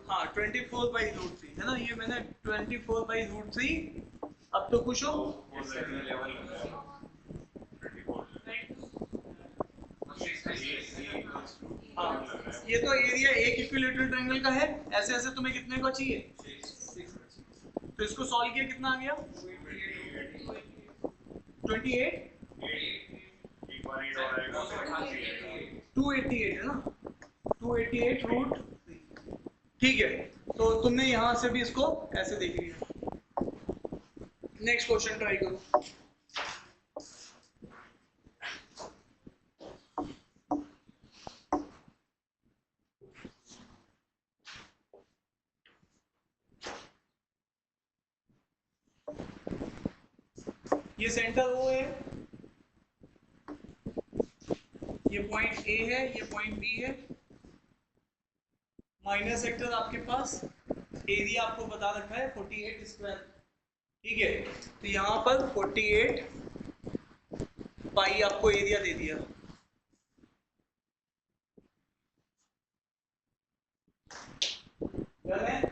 हाँ 24/√3 है ना, ये मैंने 24/√3। अब तो खुश हो? हाँ, ये तो एरिया एक इक्विलेटरल ट्रायंगल का है। ऐसे ऐसे तुम्हें कितने का चाहिए? तो इसको सॉल्व किया, कितना आ गया? 28, 288 है ना, 288 ठीक है। तो तुमने यहां से भी इसको ऐसे देख लिया। नेक्स्ट क्वेश्चन ट्राई करो। ये सेंटर ओ है, ये पॉइंट ए है, ये पॉइंट बी है। माइनर सेक्टर आपके पास, एरिया आपको बता रखा है 48 स्क्वायर, ठीक है। तो यहाँ पर 48 पाई आपको एरिया दे दिया। डन है?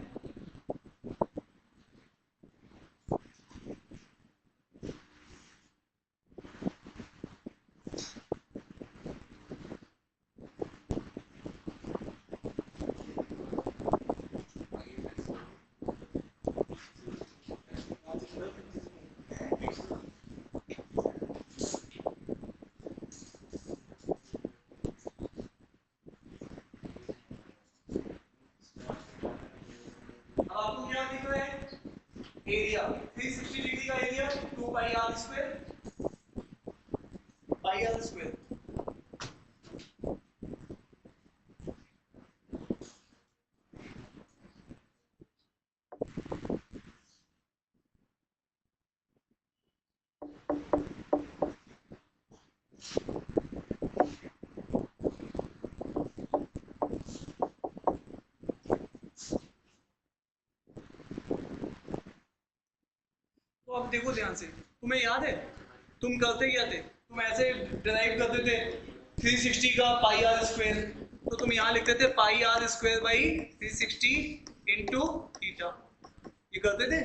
अब आपको क्या दिख रहा है? एरिया 360 डिग्री का एरिया 2 पाई आर स्क्वायर। तो अब देखो ध्यान से, तुम्हें याद है तुम करते क्या थे? तुम ऐसे डिराइव करते थे 360 का पाई आर स्क्वायर, तो तुम यहाँ लिखते थे pi r square by 360 into theta, ये करते थे।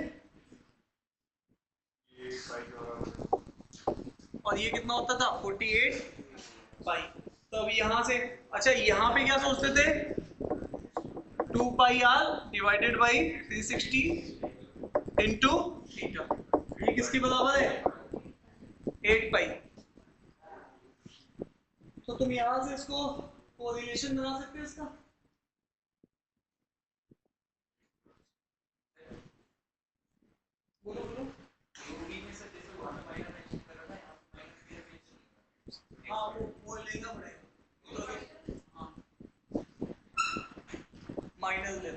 और ये कितना होता था? 48 पाई। तो अब यहाँ से, अच्छा यहाँ पे क्या सोचते थे? 2 pi r divided by 360 into theta, ये किसके बराबर है? 8 पाई। तो तुम यहां से इसको कोरिलेशन बना सकते हो इसका। बोलो बोलो। हाँ वो लेना पड़ेगा, हाँ माइनस ले।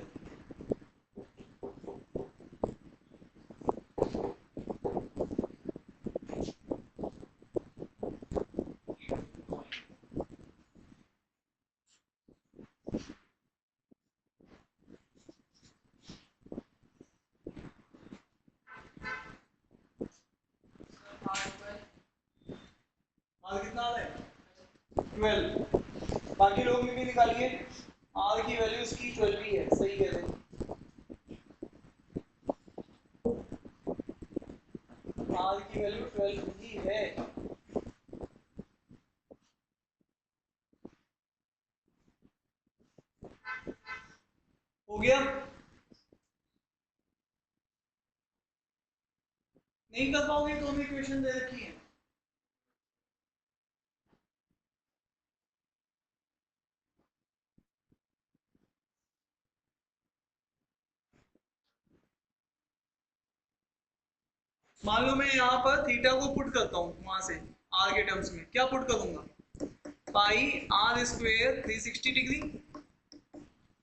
आर कितना आ रहा है? 12। बाकी लोग में भी निकालिए, आर की वैल्यू इसकी 12 ही है, सही कह रहे हैं। आर की वैल्यू 12 ही है। हो गया? नहीं कर पाओगे तो हमें इक्वेशन दे रखी है। मान लो मैं यहाँ पर थीटा को पुट करता हूँ, वहां से आर के टर्म्स में क्या पुट करूंगा? Pi r square 360 degree,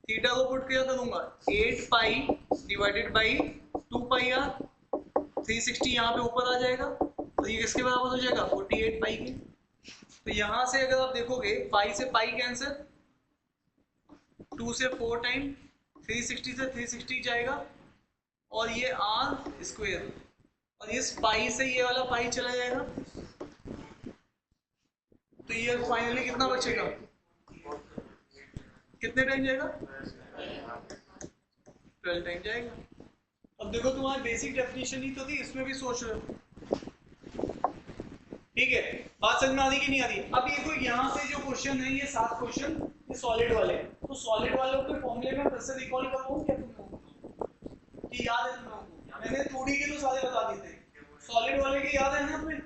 theta को पुट किया करूंगा 8 pi divided by 2 pi r, 360 यहाँ पे ऊपर आ जाएगा, तो ये किसके बराबर हो जाएगा? 48 पाई के। तो यहाँ से अगर आप देखोगे पाई से पाई कैंसिल, 2 से 4 टाइम, 360 से 360 जाएगा, और ये आर स्क्वायर, और इस पाई से ये वाला पाई चला जाएगा, तो ये फाइनली कितना बचेगा? कितने टाइम जाएगा? 12 टाइम जाएगा। अब देखो तुम्हारी बेसिक डेफिनेशन ही तो थी, इसमें भी सोच रहे हो। ठीक है, बात समझ में आ रही कि नहीं आ रही? अब ये देखो यहाँ से जो क्वेश्चन है, ये 7 क्वेश्चन ये सॉलिड वाले हैं, तो सॉलिड वालों के फॉर्मूले में फिर से रिकॉल करवाऊं क्या तुम लोगों को, कि याद है तुम लोगों को? मैंने 2D के तो सारे बता दिए थे, सॉलिड वाले के याद है ना तुम्हें?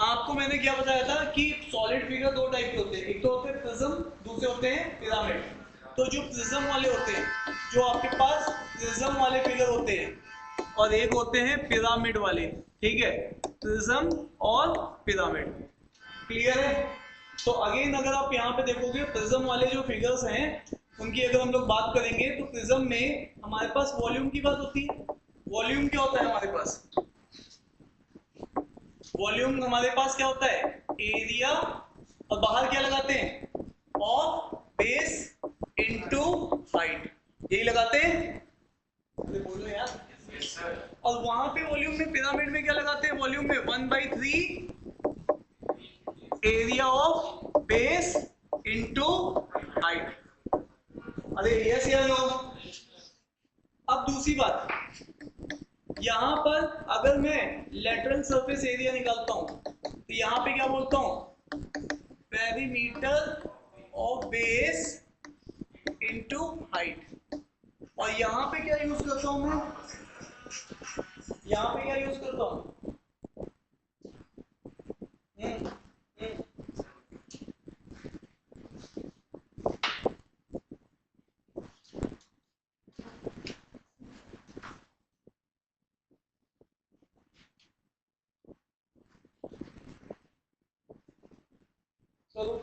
आपको मैंने क्या बताया था कि सॉलिड फिगर दो टाइप के होते हैं, एक तो होते हैं प्रिज्म, दूसरे होते हैं पिरामिड। तो जो प्रिज्म वाले होते हैं, जो आपके पास प्रिज्म वाले फिगर होते हैं, और एक होते हैं पिरामिड वाले, ठीक है, प्रिज्म और पिरामिड, क्लियर है? तो अगेन अगर आप यहाँ पे देखोगे प्रिज्म वाले जो फिगर्स हैं उनकी अगर हम लोग बात करेंगे, तो प्रिज्म में हमारे पास वॉल्यूम की बात होती है। वॉल्यूम क्या होता है हमारे पास? वॉल्यूम हमारे पास क्या होता है? एरिया, और बाहर क्या लगाते हैं? ऑफ बेस इनटू हाइट, यही लगाते हैं। बोलो यार। और वहां पे वॉल्यूम में, पिरामिड में क्या लगाते हैं? वॉल्यूम में 1/3 area of base into height. अरे यस या नो? अब दूसरी बात, यहां पर अगर मैं लेटरल सरफेस एरिया निकालता हूं, तो यहां पे क्या बोलता हूं? Perimeter of base into height. और यहां पे क्या यूज करता हूं मैं? यहां पे क्या यूज करता हूं? हम्म, हम्म। चलो,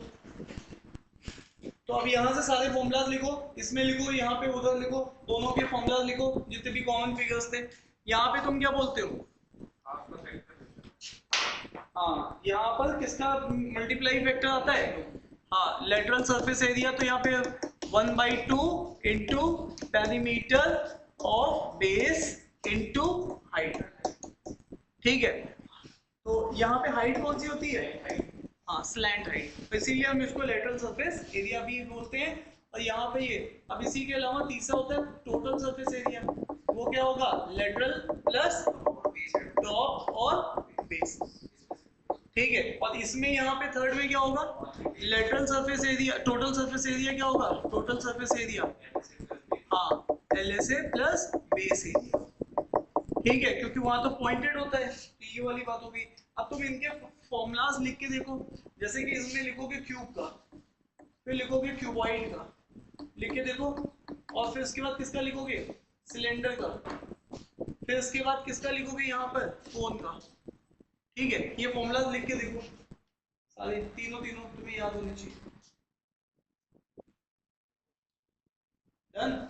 तो अब यहाँ से सारे फॉर्मूलाज लिखो, इसमें लिखो, यहाँ पे उधर लिखो, दोनों के फॉर्मूलाज लिखो जितने भी कॉमन फिगर्स थे। यहाँ पे तुम क्या बोलते हो? हाँ, यहाँ पर किसका मल्टीप्लाई फैक्टर आता है? हाँ, लेटरल सरफेस एरिया, तो यहाँ पे 1/2 into perimeter of base into height, ठीक है। तो यहाँ पे हाइट कौन सी होती है? हाँ, स्लैंट हाइट, तो इसीलिए हम इसको लेटरल सरफेस एरिया भी बोलते हैं। और यहाँ पे ये, अब इसी के अलावा तीसरा होता है टोटल सरफेस एरिया, वो क्या होगा? लेटरल प्लस टॉप और बेस, ठीक है। और इसमें यहाँ पे थर्ड में क्या होगा? Lateral surface area, total surface area क्या होगा? टोटल सरफेस एरिया, हाँ, LSA प्लस बेस एरिया, ठीक है, क्योंकि वहां तो पॉइंटेड होता है, तो ये वाली बात होगी। अब तुम इनके फॉर्मूलाज लिख के देखो, जैसे कि इसमें लिखोगे क्यूब का, फिर लिखोगे क्यूबॉइड का, लिख के देखो, और फिर इसके बाद किसका लिखोगे? सिलेंडर का, फिर इसके बाद किसका लिखोगे? यहाँ पर कोन का, ठीक है। ये फॉर्मूलाज लिख के देखो, सारे तीनों तीनों तुम्हें याद होने चाहिए। डन,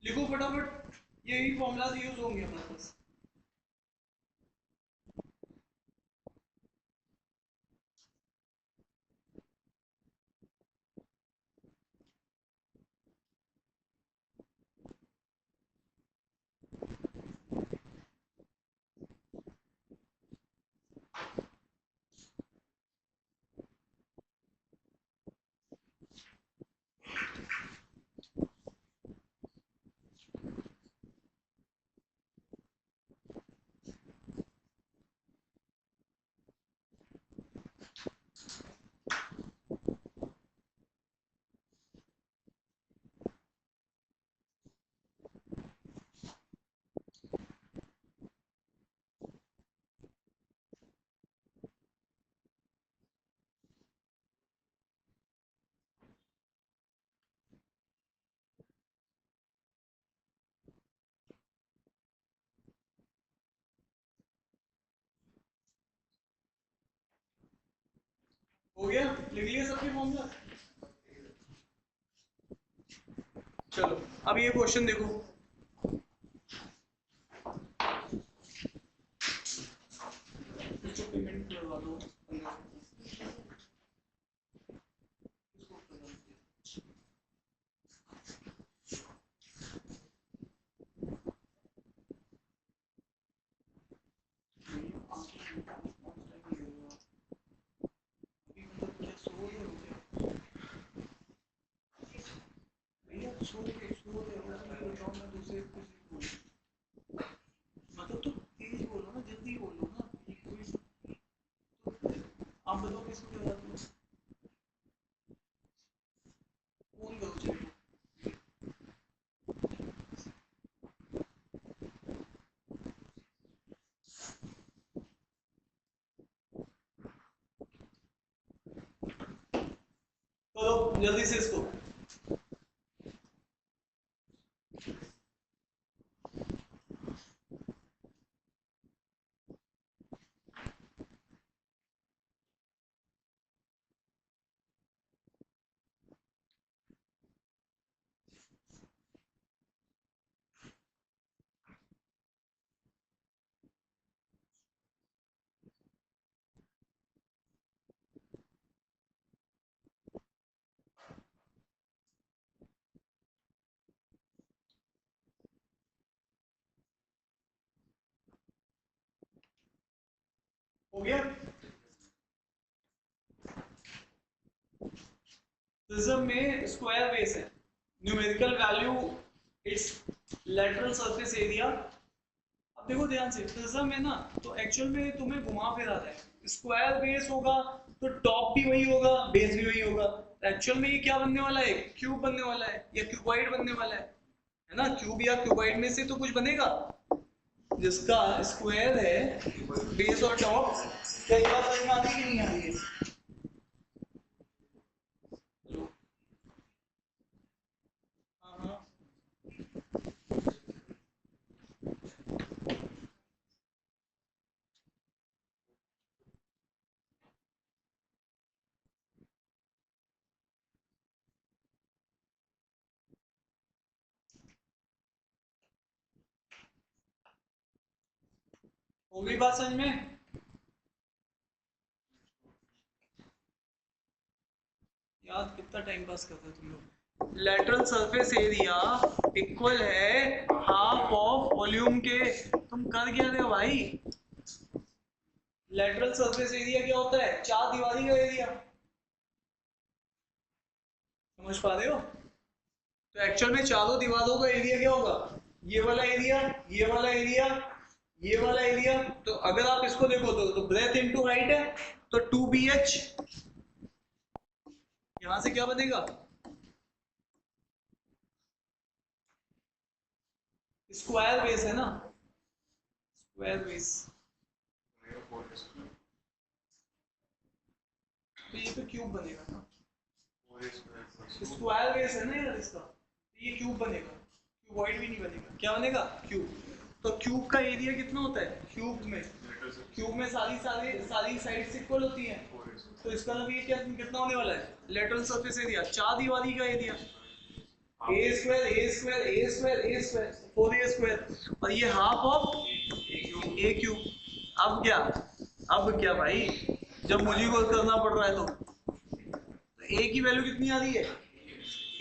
लिखो फटाफट, यही फॉर्मूलाज यूज होंगे हमारे पास। हो गया? लिख लिया सबके फॉर्मूला? चलो, अब ये क्वेश्चन देखो, इसको पेमेंट करवा दो 15। बताओ किसको क्या बात है? फोन करो चलिए। करो जल्दी से इसको। हो गया। प्रिज्म में स्क्वायर बेस है, numerical value it's lateral surface area. अब देखो ध्यान से, प्रिज्म है ना, तो एक्चुअल में तुम्हें घुमा फिरा रहा है। स्क्वायर बेस होगा तो टॉप भी वही होगा, बेस भी वही होगा। एक्चुअल में ये क्या बनने वाला है? क्यूब बनने वाला है या क्यूबॉइड बनने वाला है ना। क्यूब या क्यूबॉइड में से तो कुछ बनेगा जिसका स्क्वायर है बेस और टॉप। क्या ये बात समझ में आती है कि नहीं आ रही है? हाँ हाँ। हो गई बात समझ में? यार कितना टाइम पास कर रहे हो तुम लोग। लेटरल सरफेस एरिया इक्वल है हाफ ऑफ वॉल्यूम के। तुम कर क्या रहे हो भाई? लेटरल सरफेस एरिया क्या होता है? चार दीवारी का एरिया। समझ पा रहे हो? तो एक्चुअल में चारों दीवारों का एरिया क्या होगा? ये वाला एरिया, ये वाला एरिया, ये वाला एरिया। तो अगर आप इसको देखो तो ब्रेथ इनटू हाइट है, तो 2BH। यहां से क्या बनेगा? स्क्वायर बेस है ना, स्क्वायर बेस। तो ये तो क्यूब बनेगा ना, स्क्वायर बेस है ना यार इसका, तो ये क्यूब बनेगा। क्यूबॉइड भी नहीं बनेगा, क्या बनेगा? क्यूब। तो क्यूब का एरिया कितना होता है? क्यूब में सारी सारी सारी साइड्स इक्वल होती हैं। तो इसका मतलब ये क्या कितना होने वाला है? लेटरल सरफेस एरिया चार दीवारी का एरिया, ए स्क्वायर ए स्क्वायर ए स्क्वायर ए स्क्वायर 4A स्क्वायर, और ये हाफ ऑफ ए क्यूब। अब क्या भाई, जब मुझे को करना पड़ रहा है तो ए की वैल्यू कितनी आ रही है?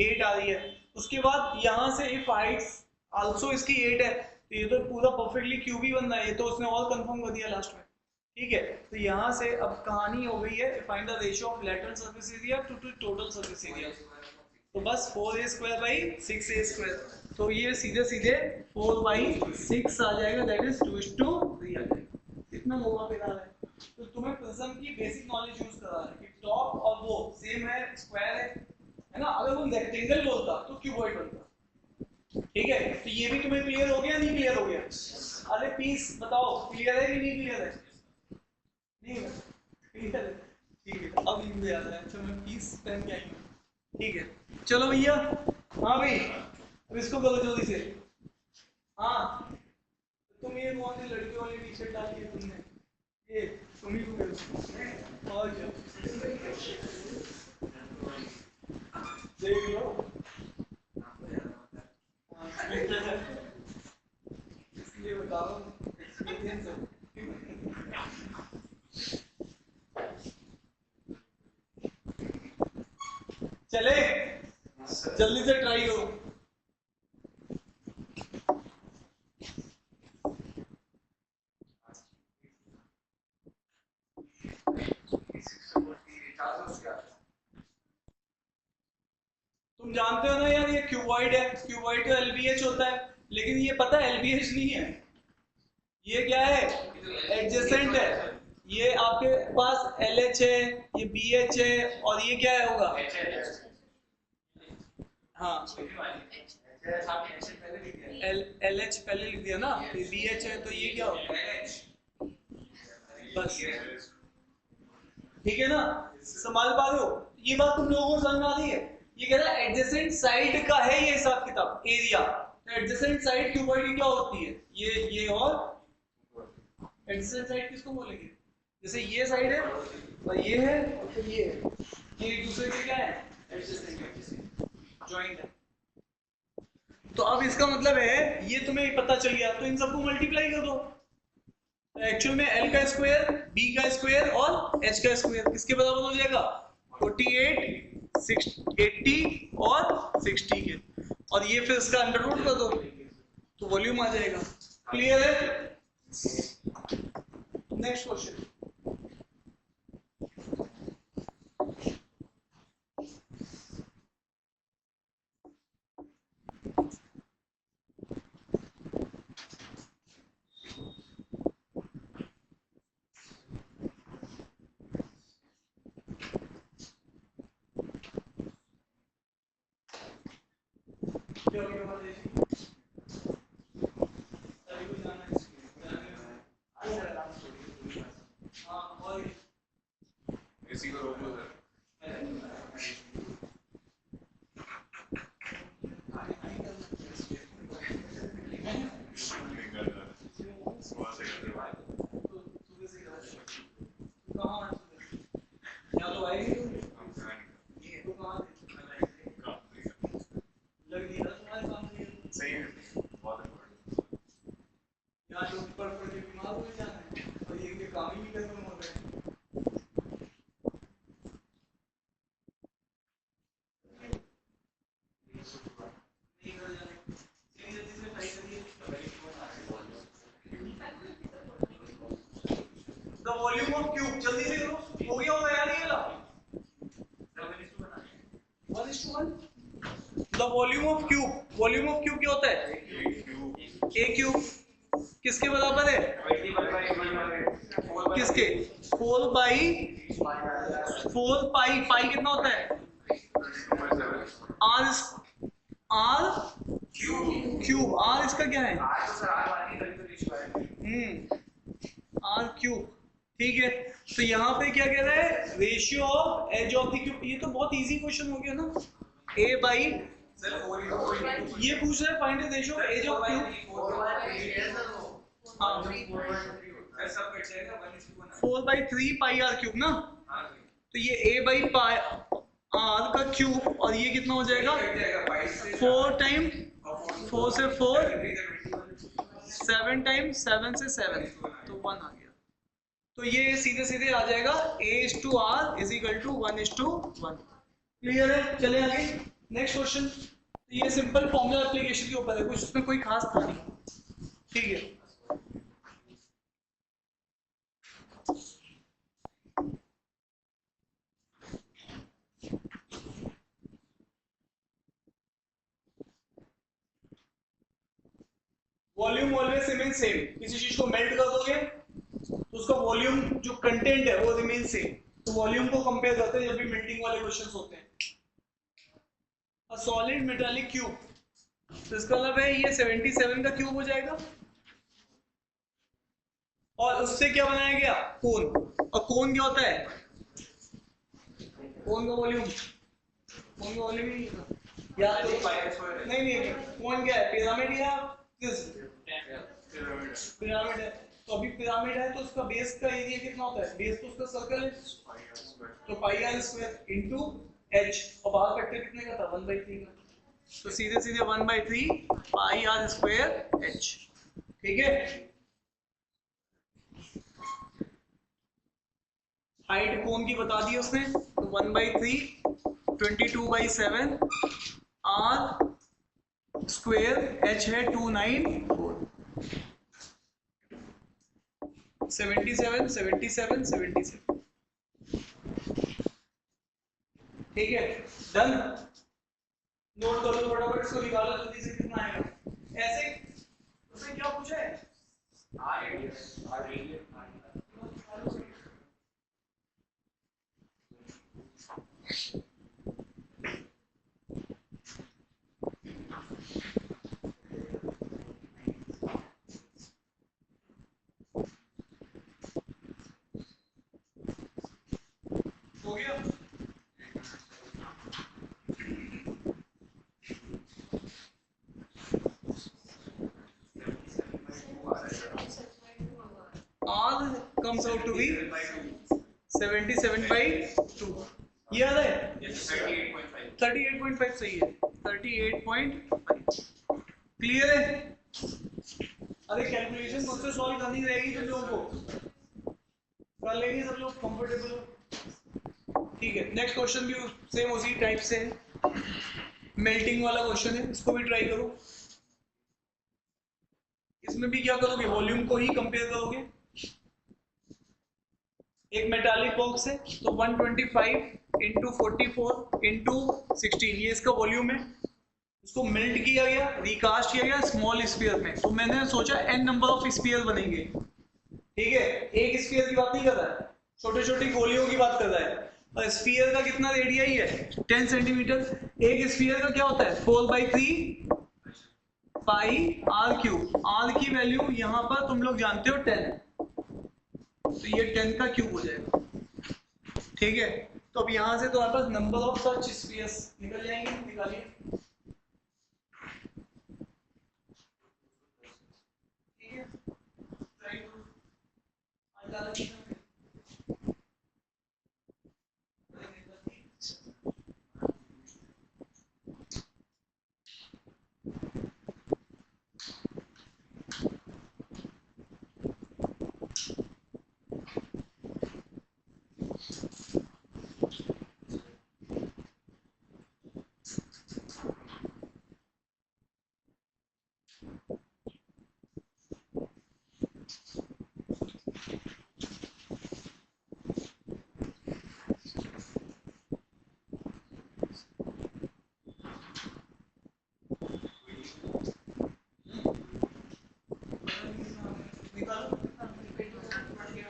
8 आ रही है। उसके बाद यहाँ से इफ हाइट्स आल्सो इसकी 8 है, तो ये तो पूरा परफेक्टली क्यूब ही बन रहा है। ये तो उसने और कंफर्म कर दिया लास्ट में। ठीक है, तो यहाँ से अब कहानी हो गई है find the ratio of lateral surface area to total surface area. तो बस 4A square by 6A square. तो ये सीधे सीधे 4/6 आ जाएगा, दैट इज 2:3 आ जाएगा। इतना होगा फिर आ रहा है। तो तुम्हें प्रिज्म की बेसिक नॉलेज यूज करा है कि टॉप और वो सेम है, स्क्वायर है ना। अगर वो रेक्टेंगल बोलता तो क्यूबॉइड बनता। ठीक है, तो ये भी तुम्हें क्लियर हो गया? नहीं क्लियर हो गया? अरे पीस बताओ, क्लियर है कि नहीं क्लियर है? नहीं है क्लियर है? ठीक है, अब ये याद है। अच्छा मैं पीस पेन के आई हूँ। ठीक है, चलो भैया। हाँ भाई, अब इसको करो जल्दी से। हाँ, तुम ये कौन सी लड़की वाली टी शर्ट डाली है तुमने? ये तुम ही को करो। और क्या देख लो। इसलिए बता रहा हूँ, एक्सपीरियंस है। चले जल्दी से ट्राई करो। तुम जानते हो ना यार, ये क्यूबॉइड है, क्यूबॉइड का LBH होता है, लेकिन ये पता है LBH नहीं है। ये क्या है? एडजेसेंट है। ये आपके पास LH है, ये BH है, और ये क्या है होगा? हाँ, LH पहले लिख दिया ना, ये BH है, तो ये क्या होगा? बस, ठीक है ना? संभाल पा रहे हो? ये बात तुम लोगों को समझ आ रही है? ये कह रहा है एडजेसेंट साइड का है ये हिसाब किताब, एरिया। तो एडजेसेंट साइड क्यूबॉइड क्या होती है? ये और एडजेसेंट साइड किसको बोलेंगे? जैसे ये साइड है और ये है और फिर ये है, ये एक दूसरे के क्या है? एडजेसेंट, जॉइंट है। तो अब इसका मतलब है ये तुम्हें पता चल गया, तो इन सबको मल्टीप्लाई कर दो। एक्चुअल में L का स्क्वायर, B का स्क्वायर और H का स्क्वायर किसके बराबर हो जाएगा? 48, 80 और 60 के, और ये फिर इसका अंडर रूट कर दो तो वॉल्यूम आ जाएगा। क्लियर है? Next question. The volume of cube, जल्दी से करो, हो गया होगा यार ये ला 1:1। The volume of cube, volume of cube क्या होता है? A क्यूब किसके बराबर है? किसके? 4 पाई, पाई कितना होता है? R क्यूब, R इसका क्या है? R क्यूब, ठीक है। तो यहाँ पे क्या कह रहा है? Ratio of edge of the cube. ये तो बहुत इजी क्वेश्चन हो गया ना। A बाई, ये पूछ रहा है find the ratio of edge of cube. 4/3 pi r cube ना, तो ये A बाई पाई आर का क्यूब, और ये कितना हो जाएगा? 4 टाइम 4 से 4, 7 टाइम 7 से 7, तो 1 आ गया। तो ये सीधे सीधे आ जाएगा A/R is equal to 1:1। Clear है? चले आगे नेक्स्ट क्वेश्चन। ये सिंपल फॉर्मूला एप्लीकेशन के ऊपर है, कुछ उसमें कोई खास था नहीं, ठीक है। Volume always remain same. किसी चीज को मेल्ट कर दोगे तो उसका वॉल्यूम जो कंटेंट है वो रिमेन सेम। तो वॉल्यूम को कंपेयर करते हैं जब भी मेल्टिंग वाले क्वेश्चंस होते हैं। अ सॉलिड मेटालिक क्यूब, तो इसका मतलब है ये 77 का क्यूब हो जाएगा, और उससे क्या बनाया गया? कोन। और कोन क्या होता है? कोन का वॉल्यूम, कोन का वॉल्यूम ही या तो नहीं, कोन क्या है? पिरामिड या किस? पिरामिड है। तो अभी पिरामिड है तो उसका बेस का एरिया कितना होता है? बेस तो उसका सर्कल है, तो पाई आर स्क्वायर इनटू एच, और बाहर फैक्टर कितने का था? 1/3 का। तो सीधे सीधे 1/3 पाई आर स्क्वायर एच, ठीक है। हाइट कोन की बता दी उसने, तो 1/3 22/7 आर स्क्वायर, एच है 294, 77 77 77, ठीक है। डन, नोट कर लो फटाफट, इसको निकालो जल्दी से, कितना आएगा। ऐसे उसने क्या पूछा है? गया? R comes out to be 77/2. याद है? 38.5 सही है, 38.5 क्लियर है? अरे कैलकुलेशन खुद से सॉल्व करनी रहेगी तुम लोगों को, कर लेंगे सब लोग कंफर्टेबल हो, ठीक है। नेक्स्ट क्वेश्चन भी सेम उसी टाइप से है, मेल्टिंग वाला क्वेश्चन है, इसको भी ट्राई करो। इसमें भी क्या करोगे, वॉल्यूम को ही कंपेयर करोगे। एक मेटालिक बॉक्स है तो 125 इंटू 44 इंटू 16 ये इसका वॉल्यूम है। उसको मेल्ट किया गया, रिकास्ट किया गया स्मॉल स्फीयर में, तो मैंने सोचा n नंबर ऑफ स्फीयर बनेंगे, ठीक है। एक स्फीयर की बात नहीं कर रहा है, छोटे छोटी गोलियों की बात कर रहा है। और स्फीयर का कितना रेडियाई है 10 सेंटीमीटर। एक स्फीयर का क्या होता है 4/3 पाई r क्यूब। r की वैल्यू यहाँ पर तुम लोग जानते हो 10 है, तो ये 10 का क्यूब हो जाएगा, ठीक है। तो अब यहाँ से तो आपके पास नंबर ऑफ सच स्फीयर्स निकल जाएंगे, निकालिए। ठीक है, ट्राई करो।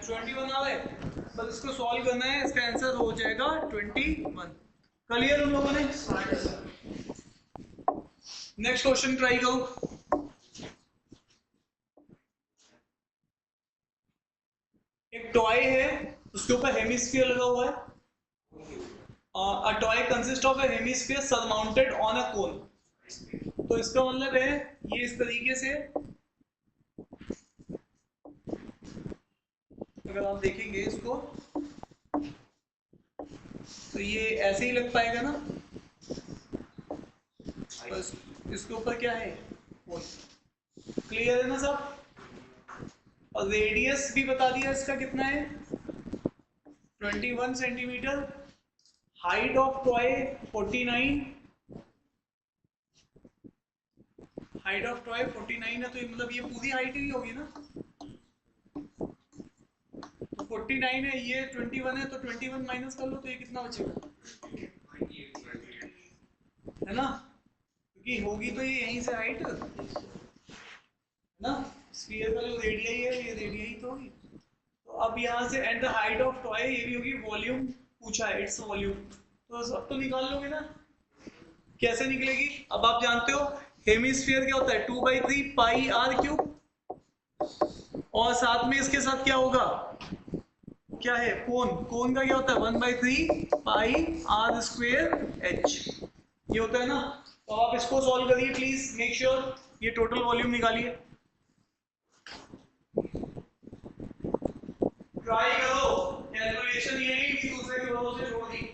21 आ रहा है, बस इसको सॉल्व करना है, इसका आंसर हो जाएगा 21। क्लियर उन लोगों ने? नेक्स्ट क्वेश्चन ट्राई करो। एक टॉय है, उसके ऊपर हेमिस्फीयर लगा हुआ है। A toy consists of a hemisphere surmounted on a cone। तो इसका मतलब है ये इस तरीके से, अगर आप देखेंगे इसको तो ये ऐसे ही लग पाएगा ना, बस इसके ऊपर क्या है, क्लियर है ना सब। और रेडियस भी बता दिया इसका कितना है 21 centimetre. Height of toy 49, height of toy 49 है, तो ये मतलब ये पूरी हाइट ही होगी ना। 49 है, ये 21 है, तो 21 माइनस कर लो तो ये कितना बचेगा, है ना, क्योंकि होगी तो ये यहीं से हाइट है ना। स्फीयर का जो रेडियस है ये रेडियस तो होगी। तो अब यहाँ से and the height of toy ये भी होगी, वॉल्यूम पूछा है, इट्स वॉल्यूम, तो सब तो निकाल लोगे ना। कैसे निकलेगी, अब आप जानते हो हेमिस्फीयर क्या होता है 2/3 पाई r क्यूब, और साथ में इसके साथ क्या होगा, क्या है कोन, कोन का क्या होता है 1/3 पाई r स्क्वेयर h, ये होता है ना। तो आप इसको सॉल्व करिए प्लीज, मेक श्योर ये टोटल वॉल्यूम निकालिए, ट्राई करो। कैलकुलेशन ये नहीं कि दूसरे के भरोसे छोड़ दी।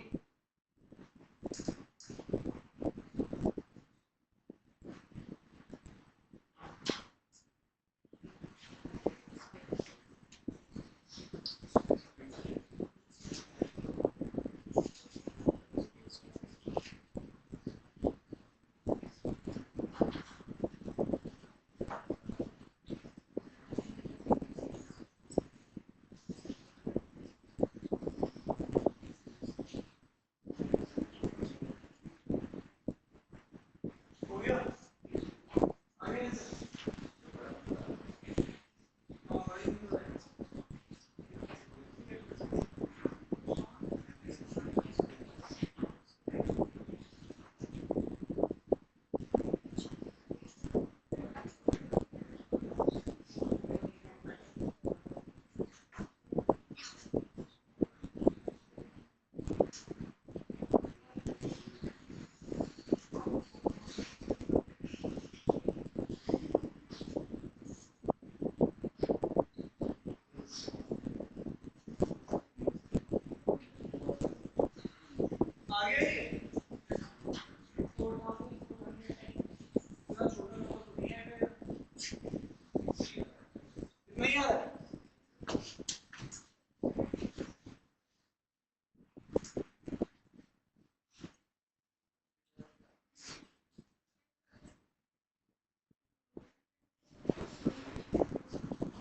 आ गया ये नहीं आ रहा।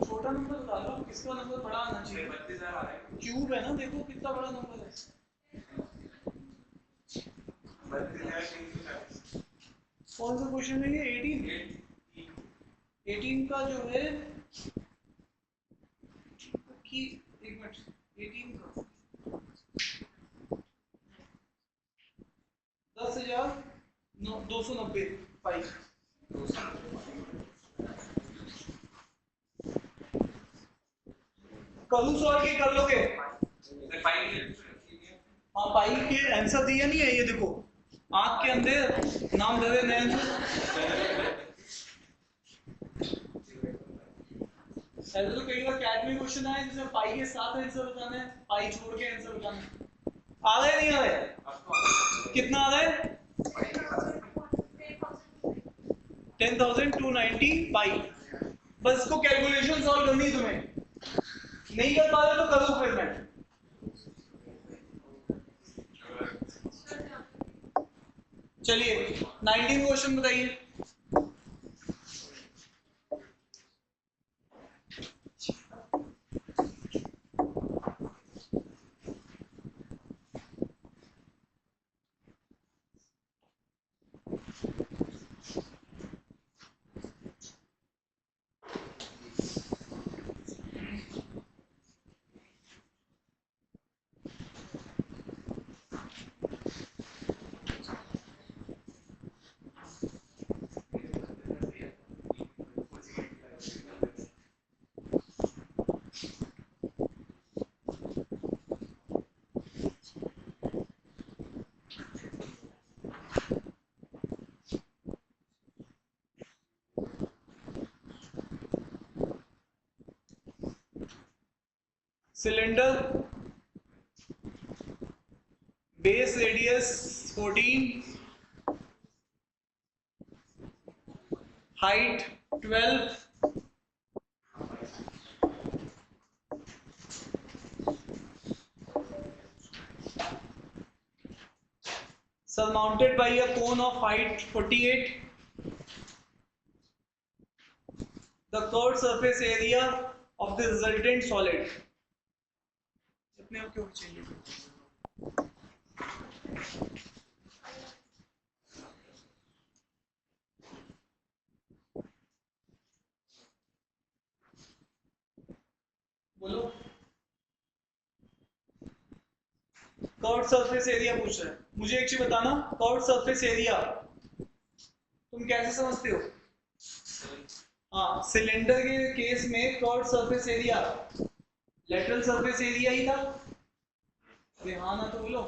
छोटा नंबर बता दो किसका नंबर बड़ा आना चाहिए। 32,000 आ रहा है। क्यूब है ना, देखो कितना बड़ा नंबर है। 32,000 कौन सा क्वेश्चन है ये? 18 का जो है कि एक मिनट 18 का 10,290 पाई। करूँ सॉल्व के कर लोगे? हाँ पाई के आंसर दिया नहीं है, ये देखो आंख के अंदर नाम दे देना ऐसे तो कई बार कैट में क्वेश्चन आए जिसमें पाई के साथ आंसर बताना है, पाई छोड़ के आंसर बताना है। आ रहा है नहीं आ रहा है? कितना आ रहा है? 10,290 पाई। बस इसको कैलकुलेशन सॉल्व करनी है तुम्हें, नहीं कर पा रहे तो करो फिर मैं। चलिए 19 क्वेश्चन बताइए। Cylinder base radius 14, height 12, surmounted by a cone of height 48, the curved surface area of the resultant solid। अपने आप क्यों चाहिए? बोलो। कर्व्ड सरफेस एरिया पूछ रहा है मुझे, एक चीज बताना, कर्व्ड सरफेस एरिया तुम कैसे समझते हो? हाँ सिलेंडर के केस में curved surface area lateral surface area ही था। अरे हाँ ना तो बोलो।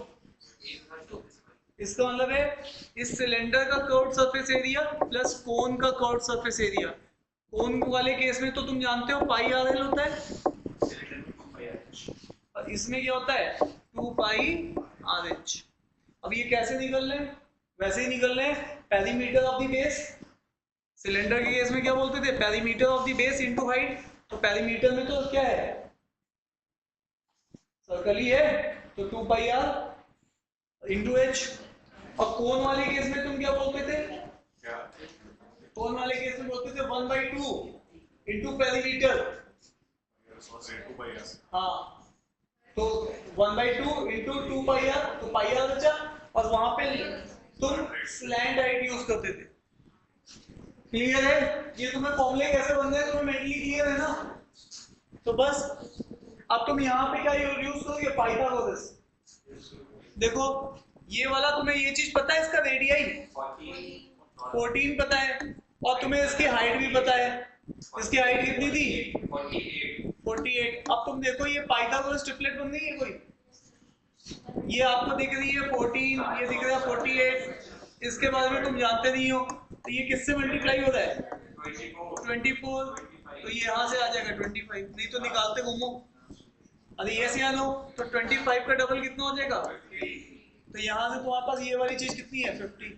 इसका मतलब है इस सिलेंडर का कर्व्ड सरफेस एरिया प्लस कोन का कर्व्ड सरफेस एरिया। कोन वाले केस में तो तुम जानते हो पाई आर एल होता है, और इसमें क्या होता है 2 पाई आर एच। अब ये कैसे निकल रहे हैं? वैसे ही निकल रहे हैं, perimeter of the base. Cylinder के केस में क्या बोलते थे? Perimeter of the base into height. तो पेरीमीटर में तो क्या है? सर्कल ही है, तो 2 पाई आर इंटू एच। और कोन वाले केस में तुम क्या बोलते थे? कोन वाले केस में बोलते थे 1/2 इंटू पेरीमीटर। हाँ तो 1/2 इंटू 2 पाई आर, तो पाई आर बचा, और वहां पे तुम स्लैंट हाइट यूज करते थे। क्लियर है? ये तुम्हें फॉर्मूले कैसे बन रहे हैं तुम्हें मेंटली क्लियर है ना? तो बस अब तुम यहाँ पे क्या यूज करोगे? पाइथागोरस। देखो ये वाला तुम्हें ये चीज पता है, इसका रेडियाई 14 पता है, और तुम्हें इसकी हाइट भी पता है। इसकी हाइट कितनी थी? 48। अब तुम देखो ये पाइथागोरस ट्रिपलेट बन गई है कोई। ये आपको दिख रही है 14, ये दिख रहा है 48। इसके बारे में तुम जानते नहीं हो, तो ये किससे मल्टीप्लाई हो रहा है? 24। तो ये यहाँ से आ जाएगा 25, नहीं तो निकालते घूमो। अरे ये से आनो तो 25 का डबल कितना हो जाएगा? तो यहाँ से तुम्हारे पास ये वाली चीज कितनी है 50,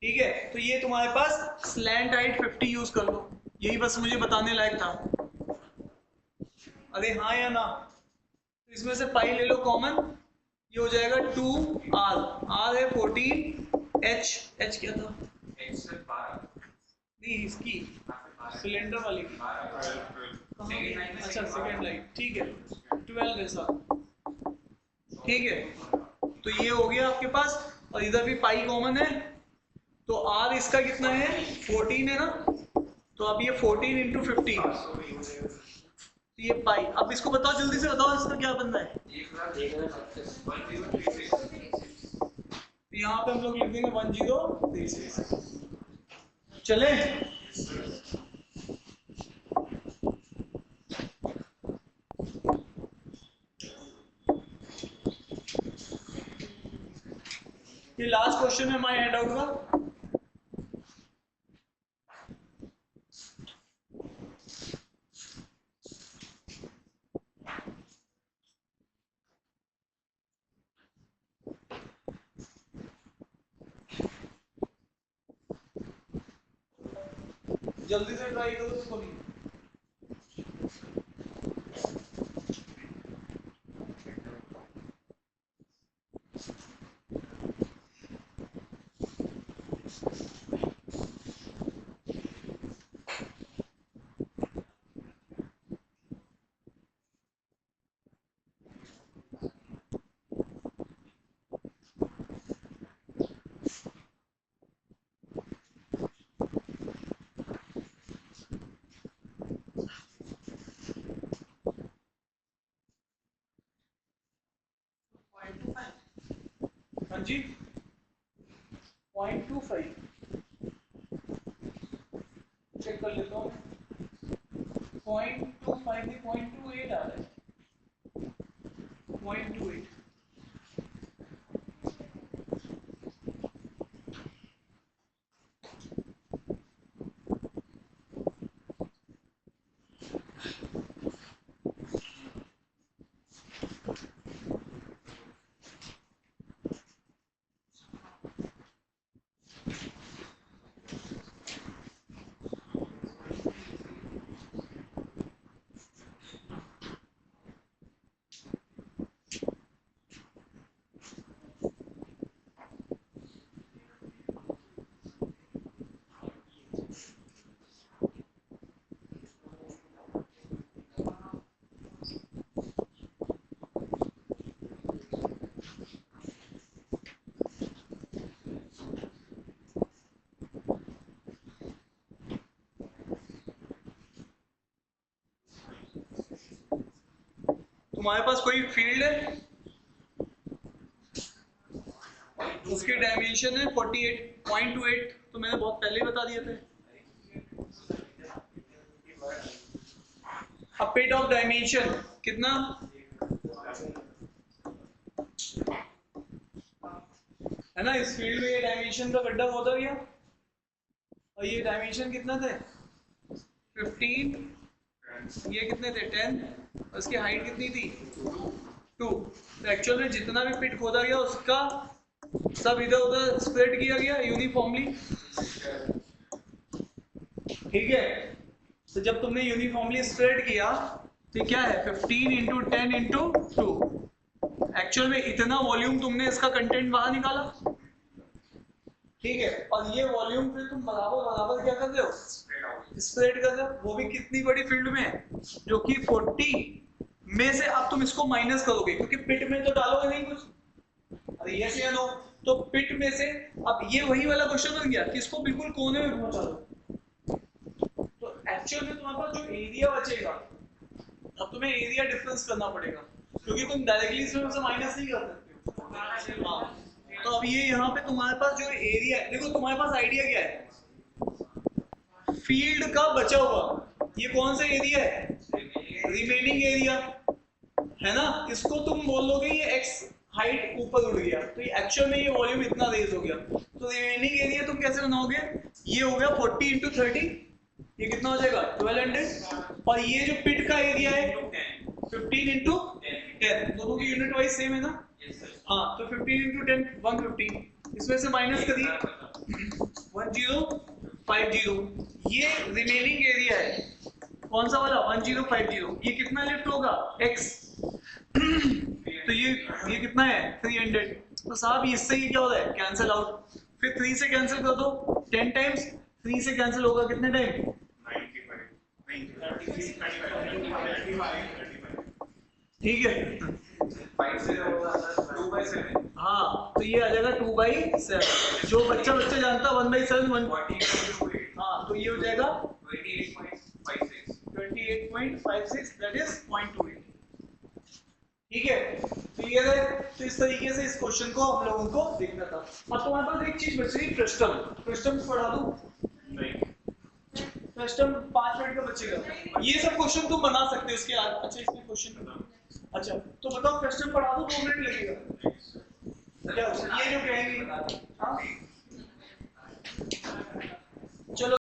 ठीक है। तो ये तुम्हारे पास स्लैंट हाइट 50 यूज कर लो, यही बस मुझे बताने लायक था। अरे हाँ या ना, तो इसमें से पाई ले लो कॉमन, ये हो जाएगा 2r, r है 14, h क्या था नहीं इसकी सिलेंडर वाली की, अच्छा सेकेंड लाइन, ठीक है 12 ऐसा, ठीक है। तो ये हो गया आपके पास, और इधर भी पाई कॉमन है, तो r इसका कितना है 14 है ना, तो अब ये 14 इंटू 50, तो ये पाई। अब इसको बताओ, जल्दी से बताओ इसका क्या बनना है। यहाँ पे हम लोग लिख देंगे 1036, चले। ये लास्ट क्वेश्चन है माय हैंड आउट का। जल्दी से ट्राई करो इसको भी। हाँ जी 0.25 चेक कर लेता हूँ, 0.25 नहीं 0.28 आ रहा है, 0.28। तुम्हारे पास कोई फील्ड है, उसकी डायमेंशन है 48.28, तो मैंने बहुत पहले ही बता दिए थे। अब बिट ऑफ डायमेंशन कितना है ना, इस फील्ड में ये डायमेंशन का गड्ढा होता गया, और ये डायमेंशन कितना थे 15, ये कितने थे 10, और इसकी हाइट कितनी थी 2। तो एक्चुअल में जितना भी पिट खोदा गया उसका सब इधर उधर स्प्रेड किया गया यूनिफॉर्मली, ठीक है। तो जब तुमने यूनिफॉर्मली स्प्रेड किया तो क्या है 15 इंटू 10 इंटू 2, एक्चुअल में इतना वॉल्यूम तुमने इसका कंटेंट बाहर निकाला, ठीक है। और ये वॉल्यूम फिर तुम बराबर बराबर क्या कर रहे हो स्प्रेड कर रहे हो, वो भी कितनी बड़ी फील्ड में, जो कि 40 में से अब तुम इसको माइनस करोगे, क्योंकि पिट में तो डालोगे नहीं कुछ, अरे यस या नो, तो पिट में से अब ये वही वाला क्वेश्चन बन गया कि इसको बिल्कुल कोने में पहुंचा दो, तो एक्चुअल में तुम्हारे पास जो एरिया बचेगा, अब तुम्हें एरिया डिफरेंस करना पड़ेगा, क्योंकि तुम डायरेक्टली इसमें से माइनस नहीं कर सकते हो। तो अब ये यहाँ पे तुम्हारे पास जो एरिया है, देखो तुम्हारे पास आइडिया क्या है फील्ड का बचा हुआ, ये कौन सा एरिया है रिमेनिंग एरिया है ना, इसको तुम बोलोगे ये एक्स हाइट ऊपर उड़ गया, तो ये एक्चुअल में ये वॉल्यूम इतना रेज हो गया, तो रिमेनिंग एरिया तुम कैसे बनाओगे, ये हो गया 40 इंटू 30, ये कितना हो जाएगा 1200, और ये जो पिट का एरिया है 15 इंटू 10, दोनों की यूनिट वाइज सेम है ना, हाँ तो 15 into 10 150, इसमें से माइनस करिए 1050, ये रिमेनिंग एरिया है कौन सा वाला 1050, ये कितना लिफ्ट होगा x तो ये कितना है 300, तो साहब इससे ये क्या हो रहा है कैंसिल आउट, फिर 3 से कैंसिल कर दो 10 टाइम्स, 3 से कैंसिल होगा कितने टाइम 95, ठीक है 5 से होगा 2/7, हाँ तो ये आ जाएगा 2/7, जो बच्चा जानता 1/7 हाँ तो ये हो जाएगा 28.56 दैट इज 0.28, ठीक है क्लियर है। तो इस तरीके से इस क्वेश्चन को हम लोगों को देखना था। अब तुम्हारे पास एक चीज बच रही फ्रस्टम पढ़ा दूं, फ्रस्टम 5 मिनट का बचेगा, ये सब क्वेश्चन तुम बना सकते हो इसके आज। अच्छा इसमें क्वेश्चन अच्छा तो बताओ फ्रस्टम पढ़ा दो 2 मिनट लगेगा क्या ये जो कहेंगे हाँ चलो